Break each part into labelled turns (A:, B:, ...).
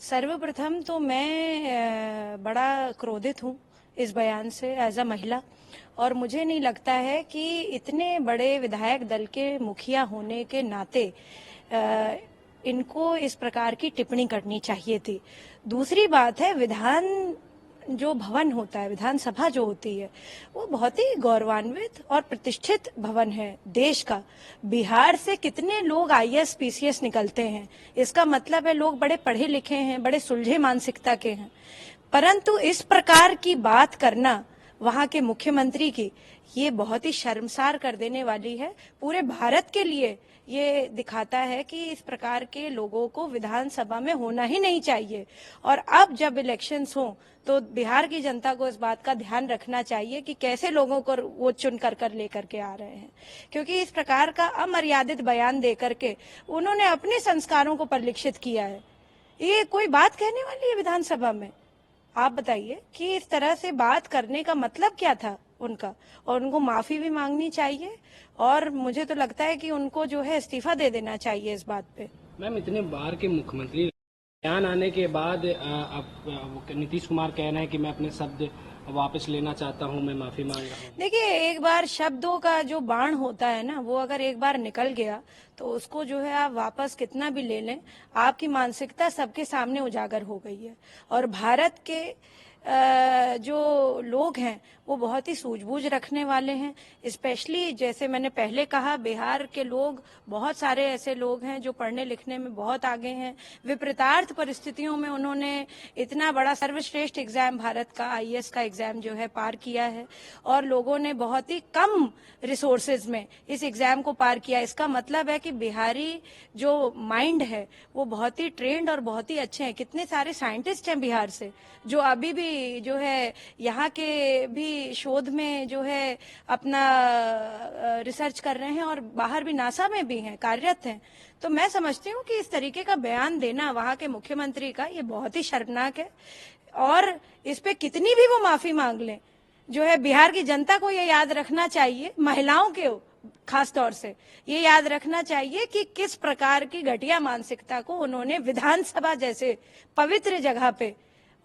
A: सर्वप्रथम तो मैं बड़ा क्रोधित हूँ इस बयान से एज अ महिला। और मुझे नहीं लगता है कि इतने बड़े विधायक दल के मुखिया होने के नाते इनको इस प्रकार की टिप्पणी करनी चाहिए थी। दूसरी बात है, विधान जो भवन होता है, विधानसभा जो होती है, वो बहुत ही गौरवान्वित और प्रतिष्ठित भवन है देश का। बिहार से कितने लोग आईएएस पीसीएस निकलते हैं, इसका मतलब है लोग बड़े पढ़े लिखे हैं, बड़े सुलझे मानसिकता के हैं। परंतु इस प्रकार की बात करना वहां के मुख्यमंत्री की, ये बहुत ही शर्मसार कर देने वाली है। पूरे भारत के लिए ये दिखाता है कि इस प्रकार के लोगों को विधानसभा में होना ही नहीं चाहिए। और अब जब इलेक्शंस हो तो बिहार की जनता को इस बात का ध्यान रखना चाहिए कि कैसे लोगों को वो चुन कर लेकर के आ रहे हैं, क्योंकि इस प्रकार का अमर्यादित बयान दे करके उन्होंने अपने संस्कारों को परिलक्षित किया है। ये कोई बात कहने वाली है विधानसभा में? आप बताइए कि इस तरह से बात करने का मतलब क्या था उनका। और उनको माफी भी मांगनी चाहिए, और मुझे तो लगता है कि उनको जो है इस्तीफा दे देना चाहिए इस बात पे।
B: मैम, इतने बार के मुख्यमंत्री बयान आने के बाद अब नीतीश कुमार कह रहे हैं कि मैं अपने शब्द वापस लेना चाहता हूं, मैं माफी मांग रहा हूं।
A: देखिए, एक बार शब्दों का जो बाण होता है ना, वो अगर एक बार निकल गया तो उसको जो है आप वापस कितना भी ले लें, आपकी मानसिकता सबके सामने उजागर हो गई है। और भारत के जो लोग हैं वो बहुत ही सूझबूझ रखने वाले हैं। स्पेशली जैसे मैंने पहले कहा, बिहार के लोग, बहुत सारे ऐसे लोग हैं जो पढ़ने लिखने में बहुत आगे हैं। विपरीतार्थ परिस्थितियों में उन्होंने इतना बड़ा सर्वश्रेष्ठ एग्जाम, भारत का आईएएस का एग्जाम जो है पार किया है, और लोगों ने बहुत ही कम रिसोर्सेज में इस एग्जाम को पार किया। इसका मतलब है कि बिहारी जो माइंड है वो बहुत ही ट्रेंड और बहुत ही अच्छे हैं। कितने सारे साइंटिस्ट हैं बिहार से जो अभी भी जो है यहाँ के भी शोध में जो है अपना रिसर्च कर रहे हैं, और बाहर भी नासा में भी हैं, कार्यरत हैं। तो मैं समझती हूँ कि इस तरीके का बयान देना वहां के मुख्यमंत्री का, ये बहुत ही शर्मनाक है। और इस पे कितनी भी वो माफी मांग लें, जो है बिहार की जनता को ये याद रखना चाहिए, महिलाओं के खास तौर से ये याद रखना चाहिए कि किस प्रकार की घटिया मानसिकता को उन्होंने विधानसभा जैसे पवित्र जगह पे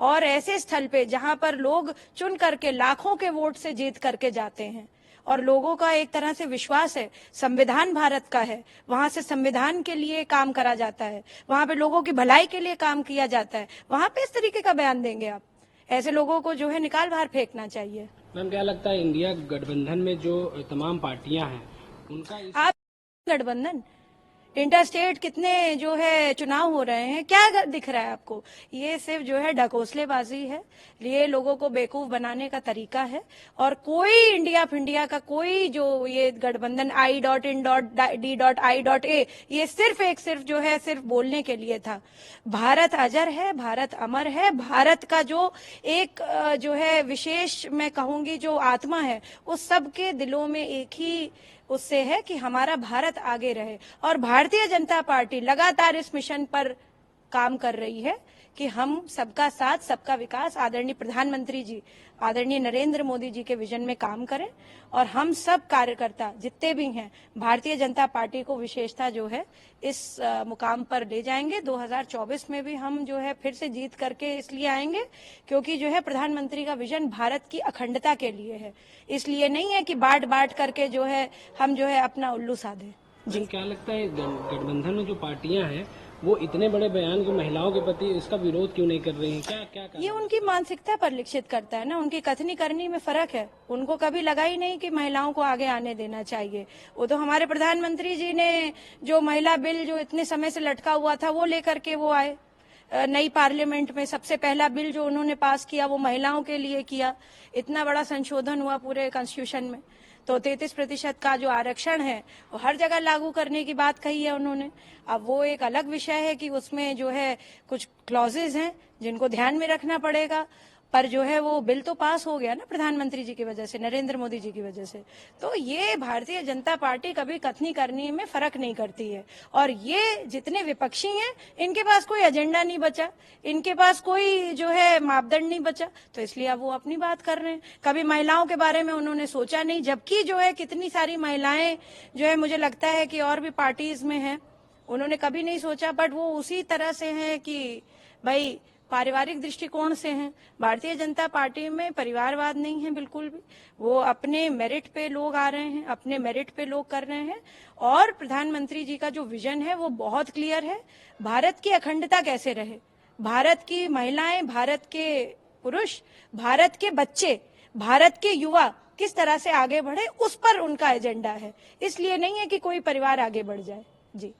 A: और ऐसे स्थल पे जहां पर लोग चुन करके लाखों के वोट से जीत करके जाते हैं, और लोगों का एक तरह से विश्वास है, संविधान भारत का है, वहां से संविधान के लिए काम करा जाता है, वहां पे लोगों की भलाई के लिए काम किया जाता है, वहां पे इस तरीके का बयान देंगे आप? ऐसे लोगों को जो है निकाल बाहर फेंकना चाहिए।
B: मैम, क्या लगता है इंडिया गठबंधन में जो तमाम पार्टियां हैं उनका
A: आप गठबंधन, इंटरस्टेट कितने जो है चुनाव हो रहे हैं, क्या दिख रहा है आपको? ये सिर्फ जो है ढकोसलेबाजी है, ये लोगों को बेवकूफ बनाने का तरीका है। और कोई इंडिया फिंडिया का कोई जो ये गठबंधन I.in.D.I.A, ये सिर्फ जो है सिर्फ बोलने के लिए था। भारत अजर है, भारत अमर है। भारत का जो एक जो है विशेष, मैं कहूंगी, जो आत्मा है, उस सबके दिलों में एक ही उससे है कि हमारा भारत आगे रहे। और भारतीय जनता पार्टी लगातार इस मिशन पर काम कर रही है कि हम सबका साथ, सबका विकास, आदरणीय प्रधानमंत्री जी, आदरणीय नरेंद्र मोदी जी के विजन में काम करें। और हम सब कार्यकर्ता जितने भी हैं, भारतीय जनता पार्टी को विशेषता जो है इस मुकाम पर ले जाएंगे। 2024 में भी हम जो है फिर से जीत करके इसलिए आएंगे क्योंकि जो है प्रधानमंत्री का विजन भारत की अखंडता के लिए है, इसलिए नहीं है कि बांट बांट करके जो है हम जो है अपना उल्लू साधे।
B: जी, क्या लगता है गठबंधन में जो पार्टियां हैं वो इतने बड़े बयान को महिलाओं के प्रति इसका विरोध क्यों नहीं कर रही हैं? क्या
A: ये उनकी मानसिकता पर लिखित करता है ना, उनकी कथनी करनी में फर्क है। उनको कभी लगा ही नहीं कि महिलाओं को आगे आने देना चाहिए। वो तो हमारे प्रधानमंत्री जी ने जो महिला बिल जो इतने समय से लटका हुआ था वो लेकर के वो आए नई पार्लियामेंट में। सबसे पहला बिल जो उन्होंने पास किया वो महिलाओं के लिए किया। इतना बड़ा संशोधन हुआ पूरे कॉन्स्टिट्यूशन में। तो 33% का जो आरक्षण है वो हर जगह लागू करने की बात कही है उन्होंने। अब वो एक अलग विषय है कि उसमें जो है कुछ क्लॉजेज हैं जिनको ध्यान में रखना पड़ेगा, पर जो है वो बिल तो पास हो गया ना प्रधानमंत्री जी की वजह से, नरेंद्र मोदी जी की वजह से। तो ये भारतीय जनता पार्टी कभी कथनी करने में फर्क नहीं करती है। और ये जितने विपक्षी हैं इनके पास कोई एजेंडा नहीं बचा, इनके पास कोई जो है मापदंड नहीं बचा, तो इसलिए अब वो अपनी बात कर रहे हैं। कभी महिलाओं के बारे में उन्होंने सोचा नहीं, जबकि जो है कितनी सारी महिलाएं जो है मुझे लगता है कि और भी पार्टीज में हैं, उन्होंने कभी नहीं सोचा। बट वो उसी तरह से हैं कि भाई पारिवारिक दृष्टिकोण से हैं। भारतीय जनता पार्टी में परिवारवाद नहीं है बिल्कुल भी। वो अपने मेरिट पे लोग आ रहे हैं, अपने मेरिट पे लोग कर रहे हैं। और प्रधानमंत्री जी का जो विजन है वो बहुत क्लियर है। भारत की अखंडता कैसे रहे, भारत की महिलाएं, भारत के पुरुष, भारत के बच्चे, भारत के युवा किस तरह से आगे बढ़े, उस पर उनका एजेंडा है। इसलिए नहीं है कि कोई परिवार आगे बढ़ जाए। जी।